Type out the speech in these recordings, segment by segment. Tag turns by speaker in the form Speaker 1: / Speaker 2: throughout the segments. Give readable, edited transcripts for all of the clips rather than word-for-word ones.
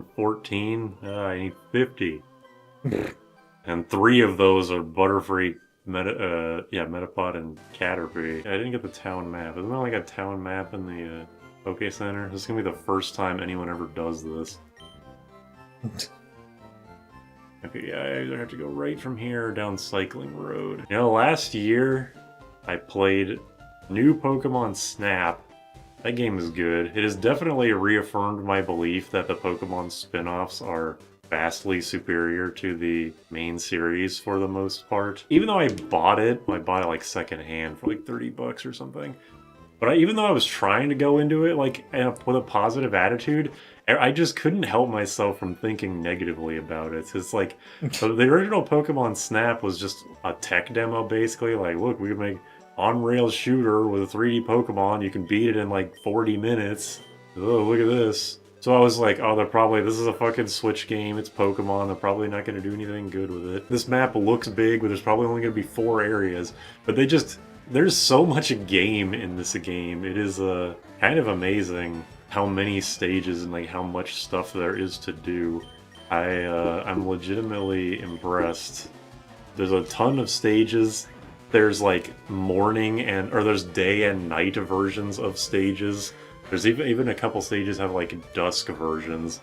Speaker 1: around 14. I need 50. And 3 of those are Butterfree, Metapod, and Caterpie. I didn't get the town map. Isn't there like a town map in the Poke Center? This is gonna be the first time anyone ever does this. Okay, yeah, I either have to go right from here or down Cycling Road. You know, last year I played new Pokemon Snap. That game is good. It has definitely reaffirmed my belief that the Pokemon spin-offs are vastly superior to the main series for the most part. Even though I bought it like secondhand for like 30 bucks or something. But even though I was trying to go into it like with a positive attitude, I just couldn't help myself from thinking negatively about it. It's like, so the original Pokemon Snap was just a tech demo basically, like, look, we can make on-rails shooter with a 3D Pokemon, you can beat it in like 40 minutes. Oh, look at this. So I was like, oh, this is a fucking Switch game, it's Pokemon, they're probably not going to do anything good with it. This map looks big, but there's probably only going to be 4 areas. But there's so much game in this game. It is kind of amazing how many stages and like how much stuff there is to do. I'm legitimately impressed. There's a ton of stages. There's like there's day and night versions of stages. There's even a couple stages have like dusk versions,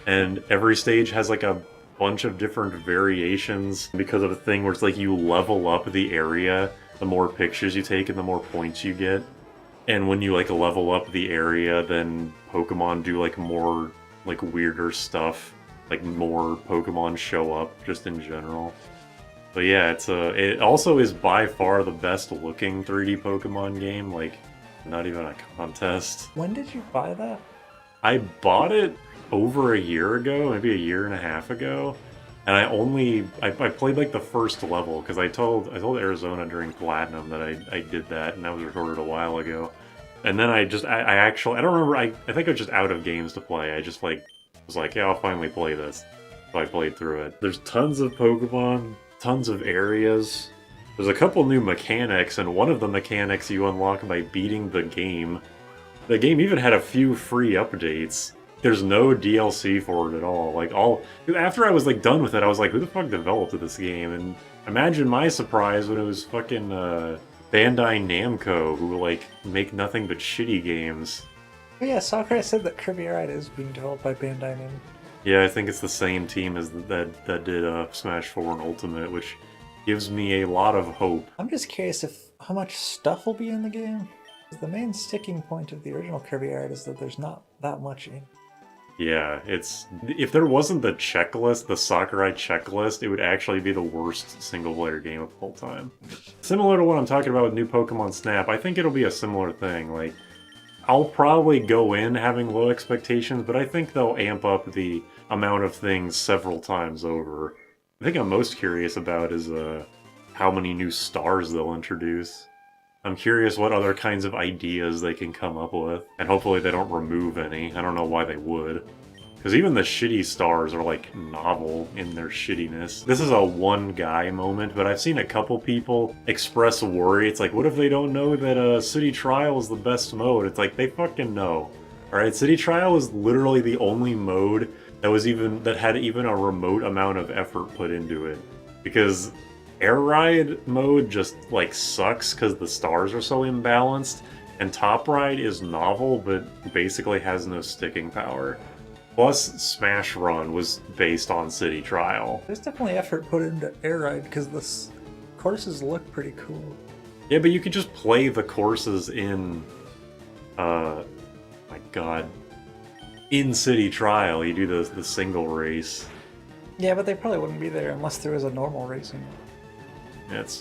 Speaker 1: and every stage has like a bunch of different variations because of a thing where it's like you level up the area the more pictures you take and the more points you get. And when you like level up the area, then Pokemon do like more like weirder stuff, like more Pokemon show up just in general. But yeah, it also is by far the best looking 3D Pokemon game, like not even a contest.
Speaker 2: When did you buy that?
Speaker 1: I bought it over a year ago, maybe a year and a half ago, and I played like the first level because I told Arizona during Platinum that I did that, and that was recorded a while ago. And then I don't remember, I think I was just out of games to play. I just like was like, yeah, I'll finally play this. So I played through it. There's tons of Pokemon, tons of areas. There's a couple new mechanics, and one of the mechanics you unlock by beating the game. The game even had a few free updates. There's no DLC for it at all. Like after I was like done with it, I was like, who the fuck developed this game? And imagine my surprise when it was fucking Bandai Namco, who like make nothing but shitty games.
Speaker 2: Oh yeah, Sakurai said that FireRed is being developed by Bandai Namco.
Speaker 1: Yeah, I think it's the same team as that did Smash 4 and Ultimate, which gives me a lot of hope.
Speaker 2: I'm just curious how much stuff will be in the game. The main sticking point of the original Kirby art is that there's not that much in.
Speaker 1: Yeah, if there wasn't the checklist, the Sakurai checklist, it would actually be the worst single-player game of all time. Similar to what I'm talking about with new Pokemon Snap, I think it'll be a similar thing. Like, I'll probably go in having low expectations, but I think they'll amp up the amount of things several times over. The thing I'm most curious about is how many new stars they'll introduce. I'm curious what other kinds of ideas they can come up with, and hopefully they don't remove any. I don't know why they would. Because even the shitty stars are like novel in their shittiness. This is a one guy moment, but I've seen a couple people express a worry. It's like, what if they don't know that City Trial is the best mode? It's like, they fucking know. Alright, City Trial is literally the only mode that had even a remote amount of effort put into it. Because Air Ride mode just like sucks because the stars are so imbalanced, and Top Ride is novel but basically has no sticking power. Plus, Smash Run was based on City Trial.
Speaker 2: There's definitely effort put into Air Ride because the courses look pretty cool.
Speaker 1: Yeah, but you could just play the courses in, my god, in City Trial. You do the single race.
Speaker 2: Yeah, but they probably wouldn't be there unless there was a normal racing.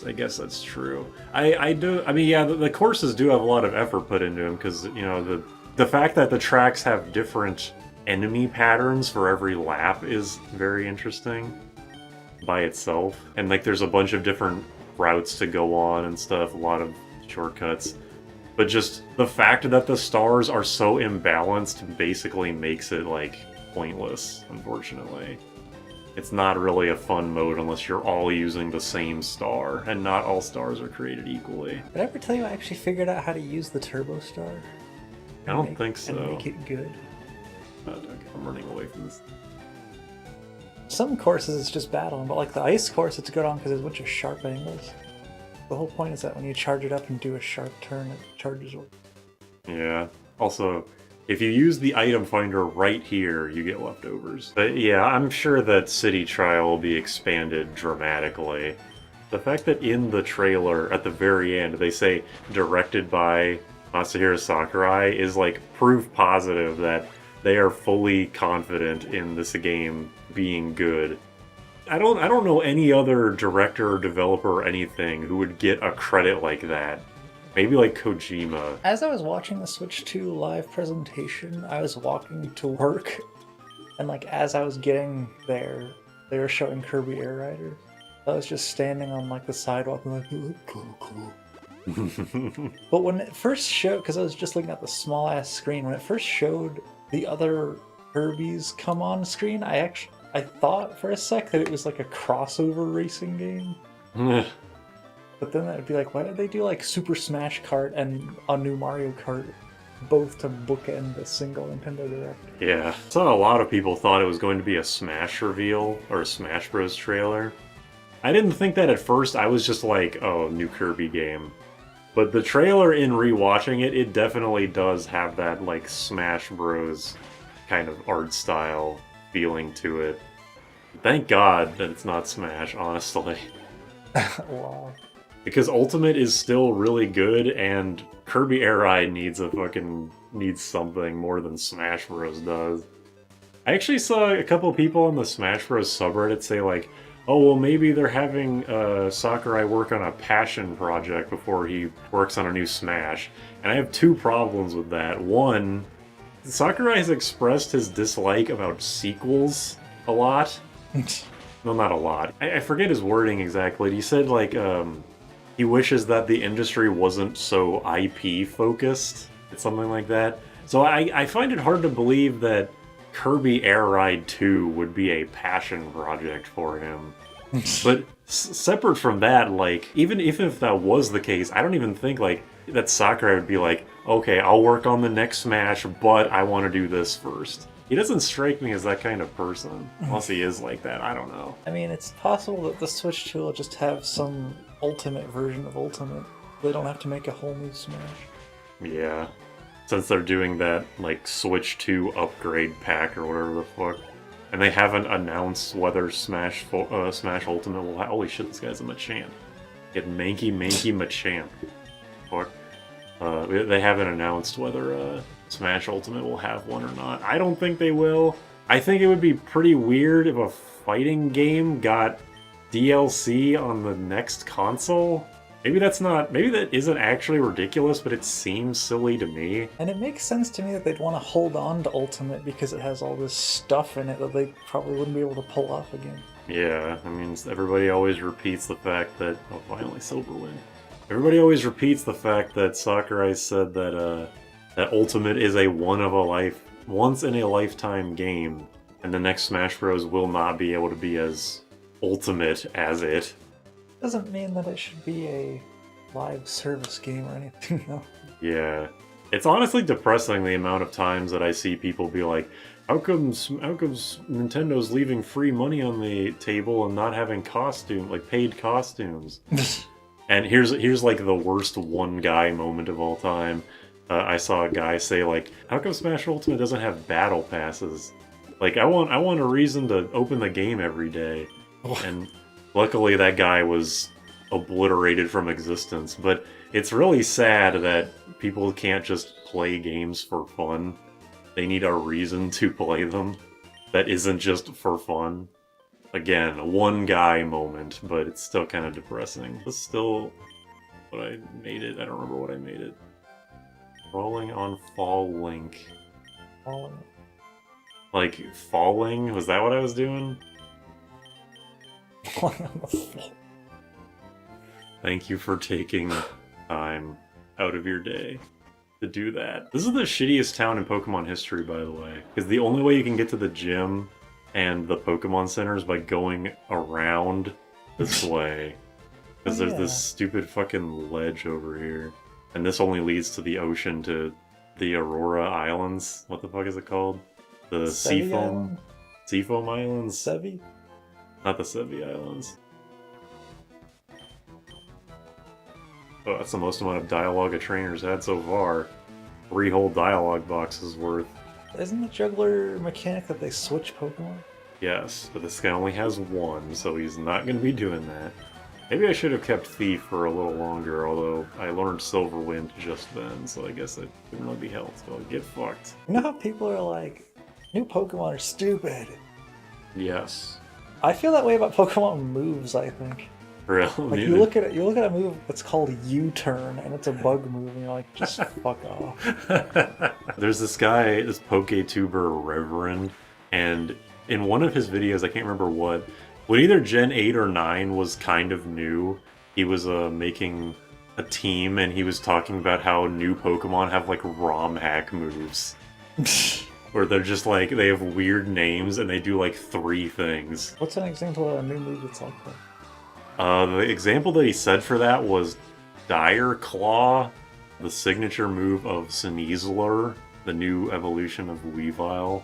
Speaker 1: I guess that's true. The courses do have a lot of effort put into them because, you know, the fact that the tracks have different enemy patterns for every lap is very interesting by itself. And like there's a bunch of different routes to go on and stuff, a lot of shortcuts. But just the fact that the stars are so imbalanced basically makes it like pointless, unfortunately. It's not really a fun mode unless you're all using the same star, and not all stars are created equally.
Speaker 2: Did I ever tell you I actually figured out how to use the Turbo Star?
Speaker 1: I don't think so.
Speaker 2: And make it good?
Speaker 1: Okay, I'm running away from this.
Speaker 2: Some courses it's just battling, but like the ice course, it's good on because there's a bunch of sharp angles. The whole point is that when you charge it up and do a sharp turn, it charges up.
Speaker 1: Yeah. Also, if you use the item finder right here, you get leftovers. But yeah, I'm sure that City Trial will be expanded dramatically. The fact that in the trailer, at the very end, they say directed by Masahiro Sakurai is like proof positive that they are fully confident in this game being good. I don't know any other director or developer or anything who would get a credit like that. Maybe like Kojima.
Speaker 2: As I was watching the Switch 2 live presentation, I was walking to work, and like as I was getting there, they were showing Kirby Air Rider. I was just standing on like the sidewalk and like, cool. But when it first showed, because I was just looking at the small ass screen, when it first showed the other Kirby's come on screen, I thought for a sec that it was like a crossover racing game. But then that would be like, why did they do like Super Smash Kart and a new Mario Kart, both to bookend a single Nintendo Direct?
Speaker 1: Yeah. So a lot of people thought it was going to be a Smash reveal or a Smash Bros. Trailer. I didn't think that at first. I was just like, oh, new Kirby game. But the trailer, in rewatching it, it definitely does have that like Smash Bros. Kind of art style feeling to it. Thank God that it's not Smash, honestly.
Speaker 2: Wow.
Speaker 1: Because Ultimate is still really good, and Kirby Air Ride needs something more than Smash Bros. Does. I actually saw a couple people on the Smash Bros. Subreddit say like, oh, well, maybe they're having Sakurai work on a passion project before he works on a new Smash. And I have two problems with that. One, Sakurai has expressed his dislike about sequels a lot. No, not a lot. I forget his wording exactly. He said, like, he wishes that the industry wasn't so IP focused. It's something like that. So I find it hard to believe that Kirby Air Ride 2 would be a passion project for him. But separate from that, like, even if that was the case, I don't even think, like, that Sakurai would be like, okay, I'll work on the next Smash, but I want to do this first. He doesn't strike me as that kind of person. Unless he is like that, I don't know.
Speaker 2: I mean, it's possible that the Switch 2 will just have some Ultimate version of Ultimate. They don't have to make a whole new Smash.
Speaker 1: Yeah. Since they're doing that, like, Switch 2 upgrade pack or whatever the fuck. And they haven't announced whether Smash Ultimate will have... Holy shit, this guy's a Machamp. Get Manky Machamp. Fuck. They haven't announced whether Smash Ultimate will have one or not. I don't think they will. I think it would be pretty weird if a fighting game got DLC on the next console. Maybe that isn't actually ridiculous, but it seems silly to me.
Speaker 2: And it makes sense to me that they'd want to hold on to Ultimate because it has all this stuff in it that they probably wouldn't be able to pull off again.
Speaker 1: Yeah, I mean, everybody always repeats the fact that... Oh, finally, Silverwind. Everybody always repeats the fact that Sakurai said that, that Ultimate is a once-in-a-lifetime game, and the next Smash Bros. Will not be able to be as ultimate as it.
Speaker 2: Doesn't mean that it should be a live service game or anything, though.
Speaker 1: Yeah. It's honestly depressing the amount of times that I see people be like, how comes Nintendo's leaving free money on the table and not having paid costumes? And here's like the worst one guy moment of all time. I saw a guy say like, how come Smash Ultimate doesn't have battle passes? Like, I want a reason to open the game every day. And luckily that guy was obliterated from existence. But it's really sad that people can't just play games for fun. They need a reason to play them that isn't just for fun. Again, one guy moment, but it's still kind of depressing. It's still what I made it. I don't remember what I made it. Rolling on Fall Link.
Speaker 2: Falling.
Speaker 1: Like, falling? Was that what I was doing?
Speaker 2: Falling on the floor.
Speaker 1: Thank you for taking time out of your day to do that. This is the shittiest town in Pokemon history, by the way. Because the only way you can get to the gym and the Pokemon Center is by going around this way. Because there's this stupid fucking ledge over here. And this only leads to the ocean, to the Aurora Islands. What the fuck is it called? The
Speaker 2: Sevi Island?
Speaker 1: Seafoam Islands?
Speaker 2: Sevi?
Speaker 1: Not the Sevi Islands. Oh, that's the most amount of dialogue a trainer's had so far. 3 whole dialogue boxes worth.
Speaker 2: Isn't the juggler mechanic that they switch Pokemon?
Speaker 1: Yes, but this guy only has 1, so he's not going to be doing that. Maybe I should have kept Thief for a little longer, although I learned Silverwind just then, so I guess it didn't really be helped. So get fucked.
Speaker 2: You know how people are like, new Pokemon are stupid?
Speaker 1: Yes.
Speaker 2: I feel that way about Pokemon moves, I think.
Speaker 1: Really?
Speaker 2: Like you look at a move that's called U-turn, and it's a bug move, and you're like, just fuck off.
Speaker 1: There's this guy, this PokeTuber Reverend, and in one of his videos, I can't remember what, when either Gen 8 or 9 was kind of new, he was making a team, and he was talking about how new Pokemon have like ROM hack moves. Where they're just like, they have weird names, and they do like 3 things.
Speaker 2: What's an example of a new move that's like that?
Speaker 1: The example that he said for that was Dire Claw, the signature move of Sneasler, the new evolution of Weavile.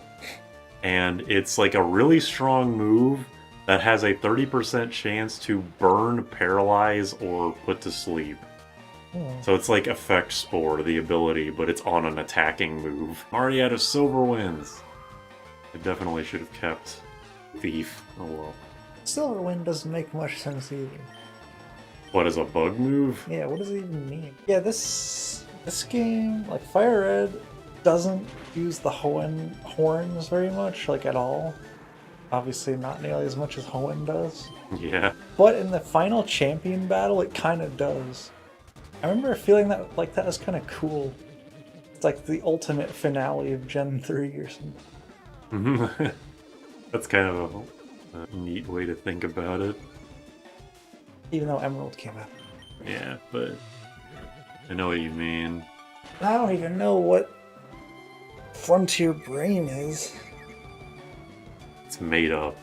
Speaker 1: And it's like a really strong move that has a 30% chance to burn, paralyze, or put to sleep. So it's like Effect Spore, the ability, but it's on an attacking move. Already out of Silverwinds. I definitely should have kept Thief. Oh well.
Speaker 2: Silverwind doesn't make much sense either.
Speaker 1: What is a bug move?
Speaker 2: Yeah, what does it even mean? Yeah, this game, like FireRed, doesn't use the Hoenn horns very much, like at all. Obviously not nearly as much as Hoenn does.
Speaker 1: Yeah.
Speaker 2: But in the final champion battle, it kind of does. I remember feeling that was kind of cool. It's like the ultimate finale of Gen 3 or something.
Speaker 1: That's kind of a neat way to think about it.
Speaker 2: Even though Emerald came out.
Speaker 1: Yeah, but I know what you mean.
Speaker 2: I don't even know what Frontier Brain is.
Speaker 1: It's made up.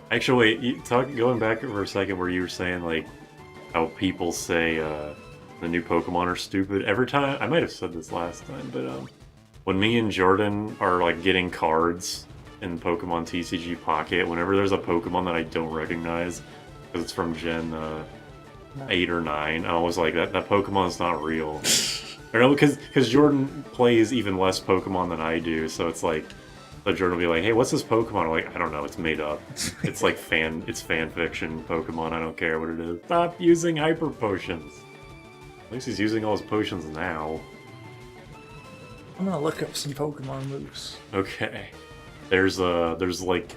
Speaker 1: Actually, wait, going back for a second where you were saying like how people say the new Pokemon are stupid. Every time, I might have said this last time, but when me and Jordan are like getting cards in Pokemon TCG Pocket, whenever there's a Pokemon that I don't recognize, because it's from Gen 8 or 9, I was like, that Pokemon's not real. Or no, because Jordan plays even less Pokemon than I do, so it's like, so Jordan will be like, hey, what's this Pokemon? I'm like, I don't know, it's made up. It's like fan fiction Pokemon, I don't care what it is. Stop using Hyper Potions! At least he's using all his potions now.
Speaker 2: I'm gonna look up some Pokemon moves.
Speaker 1: Okay. There's like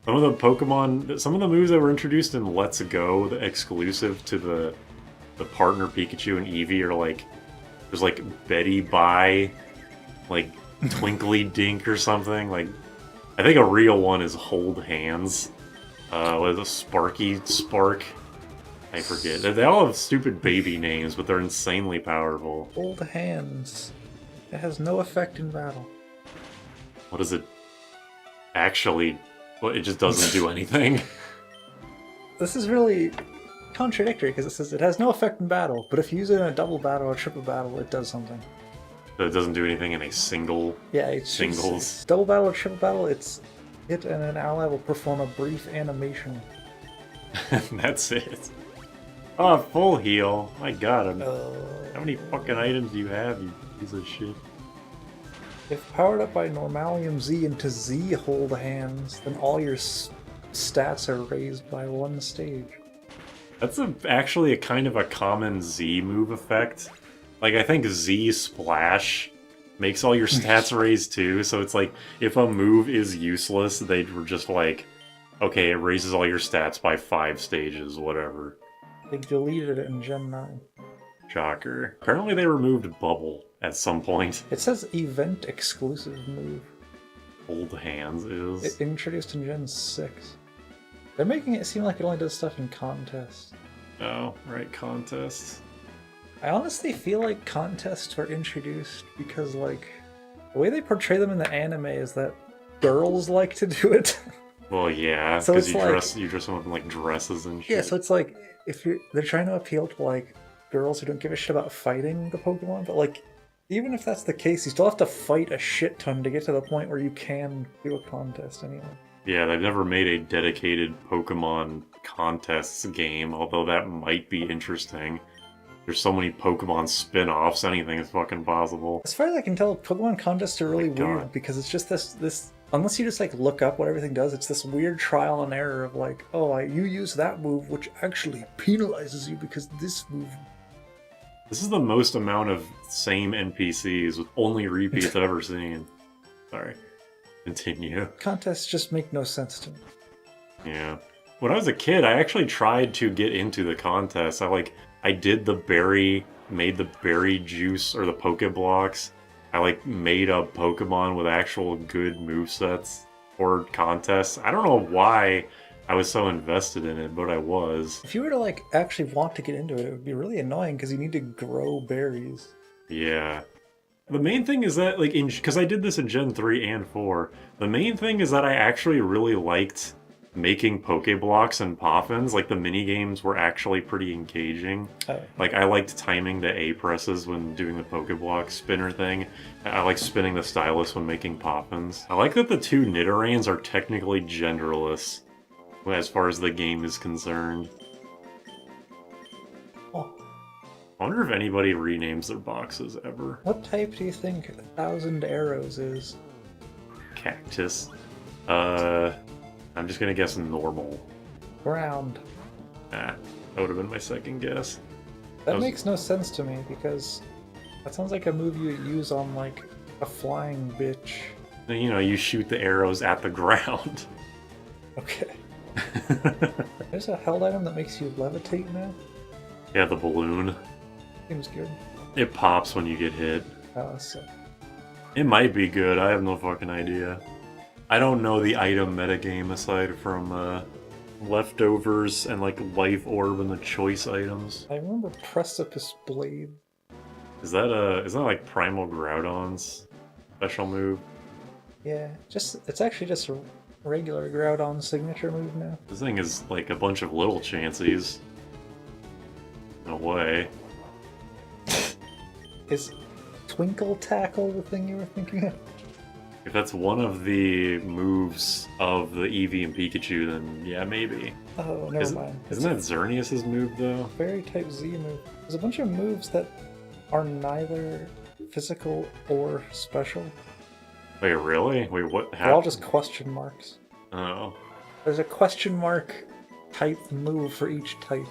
Speaker 1: some of the moves that were introduced in Let's Go, the exclusive to the partner Pikachu and Eevee are like, there's like Betty Bye, like Twinkly Dink or something. Like, I think a real one is Hold Hands. With a Sparky Spark. I forget. They all have stupid baby names, but they're insanely powerful.
Speaker 2: Hold Hands. It has no effect in battle.
Speaker 1: What is it? Actually, well, it just doesn't do anything.
Speaker 2: This is really contradictory because it says it has no effect in battle, but if you use it in a double battle or triple battle, it does something.
Speaker 1: But it doesn't do anything in a single singles.
Speaker 2: It's double battle or triple battle, it and an ally will perform a brief animation.
Speaker 1: That's it. Oh, full heal. My god, how many
Speaker 2: Oh.
Speaker 1: fucking items do you have, you piece of shit?
Speaker 2: If powered up by Normalium Z into Z Hold Hands, then all your stats are raised by 1 stage.
Speaker 1: That's actually a kind of a common Z move effect. Like, I think Z Splash makes all your stats raised too, so it's like, if a move is useless, they were just like, okay, it raises all your stats by 5 stages, whatever.
Speaker 2: They deleted it in Gen 9.
Speaker 1: Shocker. Apparently they removed Bubble at some point.
Speaker 2: It says event exclusive move.
Speaker 1: Hold Hands is.
Speaker 2: It introduced in Gen 6. They're making it seem like it only does stuff in contests.
Speaker 1: Oh, right, contests.
Speaker 2: I honestly feel like contests were introduced because, like, the way they portray them in the anime is that girls like to do it.
Speaker 1: Well, yeah,
Speaker 2: So
Speaker 1: because
Speaker 2: it's
Speaker 1: you dress them up in like dresses and shit.
Speaker 2: Yeah, so it's like they're trying to appeal to like girls who don't give a shit about fighting the Pokemon, but like Even if that's the case, you still have to fight a shit ton to get to the point where you can do a contest anyway.
Speaker 1: Yeah, they've never made a dedicated Pokemon contests game, although that might be interesting. There's so many Pokemon spin-offs, anything is fucking possible.
Speaker 2: As far as I can tell, Pokemon contests are really
Speaker 1: God.
Speaker 2: weird because it's just this unless you just like look up what everything does, it's this weird trial and error of like, oh, you use that move, which actually penalizes you because this move.
Speaker 1: This is the most amount of same NPCs with only repeats I've ever seen. Sorry. Continue.
Speaker 2: Contests just make no sense to me.
Speaker 1: Yeah. When I was a kid, I actually tried to get into the contest. I did made the berry juice or the Pokeblocks. I like made a Pokemon with actual good movesets for contests. I don't know why I was so invested in it, but I was.
Speaker 2: If you were to like actually want to get into it, it would be really annoying because you need to grow berries.
Speaker 1: Yeah. The main thing is that, like, because I did this in Gen 3 and 4, the main thing is that I actually really liked making Pokeblocks and Poffins. Like, the mini-games were actually pretty engaging.
Speaker 2: Oh.
Speaker 1: Like, I liked timing the A presses when doing the Pokeblock spinner thing. I like spinning the stylus when making Poffins. I like that the two Nidorans are technically genderless as far as the game is concerned.
Speaker 2: Oh.
Speaker 1: I wonder if anybody renames their boxes ever.
Speaker 2: What type do you think 1,000 Arrows is?
Speaker 1: Cactus. I'm just gonna guess normal.
Speaker 2: Ground.
Speaker 1: That would have been my second guess.
Speaker 2: That makes no sense to me because that sounds like a move you use on like a flying bitch.
Speaker 1: You know, you shoot the arrows at the ground.
Speaker 2: Okay. There's a held item that makes you levitate now?
Speaker 1: Yeah, the balloon.
Speaker 2: Seems good.
Speaker 1: It pops when you get hit.
Speaker 2: So.
Speaker 1: It might be good, I have no fucking idea. I don't know the item metagame aside from leftovers and like life orb and the choice items.
Speaker 2: I remember Precipice Blade.
Speaker 1: Is that like Primal Groudon's special move?
Speaker 2: Yeah, it's actually just a regular Groudon signature move now.
Speaker 1: This thing is like a bunch of little Chanseys. In a way.
Speaker 2: Is Twinkle Tackle the thing you were thinking of?
Speaker 1: If that's one of the moves of the Eevee and Pikachu, then yeah, maybe.
Speaker 2: Oh, never mind.
Speaker 1: Isn't that Xerneas' move, though?
Speaker 2: Fairy type Z move. There's a bunch of moves that are neither physical or special.
Speaker 1: Wait, really? Wait, what happened?
Speaker 2: They're all just question marks.
Speaker 1: Oh.
Speaker 2: There's a question mark type move for each type.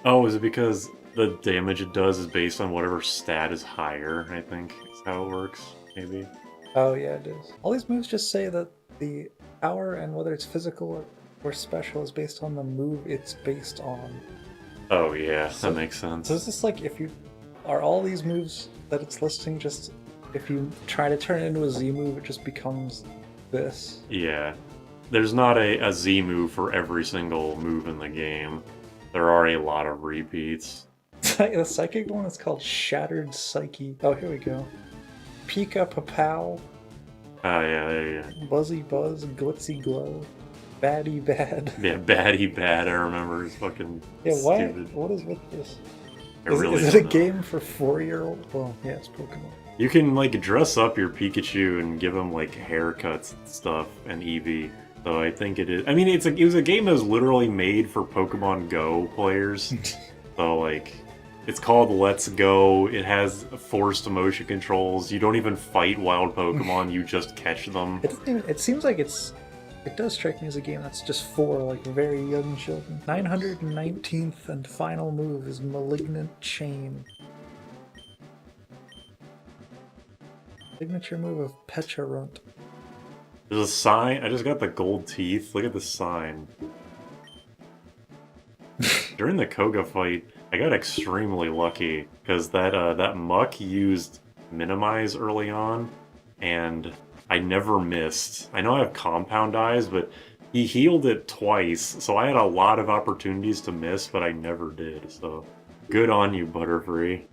Speaker 1: Oh, is it because the damage it does is based on whatever stat is higher, I think is how it works, maybe?
Speaker 2: Oh yeah, it is. All these moves just say that the power and whether it's physical or special is based on the move it's based on.
Speaker 1: Oh yeah, that makes sense.
Speaker 2: So is this like are all these moves that it's listing just if you try to turn it into a Z move it just becomes this?
Speaker 1: Yeah. There's not a Z move for every single move in the game. There are a lot of repeats.
Speaker 2: The psychic one is called Shattered Psyche. Oh, here we go. Pika Papow.
Speaker 1: Oh yeah, there you go.
Speaker 2: Buzzy Buzz, Glitzy Glow, Baddie Bad.
Speaker 1: Yeah, Baddie Bad, I remember, is fucking stupid.
Speaker 2: What is with this?
Speaker 1: Don't
Speaker 2: Is it a
Speaker 1: know.
Speaker 2: game for 4-year-old? Well, yeah, it's Pokemon.
Speaker 1: You can like dress up your Pikachu and give him like haircuts and stuff and Eevee. So I think it is. I mean, it was a game that was literally made for Pokemon Go players. So like, it's called Let's Go. It has forced motion controls. You don't even fight wild Pokemon. You just catch them.
Speaker 2: It seems like it does strike me as a game that's just for like very young children. 919th and final move is Malignant Chain. Signature move of Pecharunt.
Speaker 1: There's a sign. I just got the gold teeth. Look at the sign. During the Koga fight, I got extremely lucky because that muck used Minimize early on, and I never missed. I know I have Compound Eyes, but he healed it twice, so I had a lot of opportunities to miss, but I never did. So good on you, Butterfree.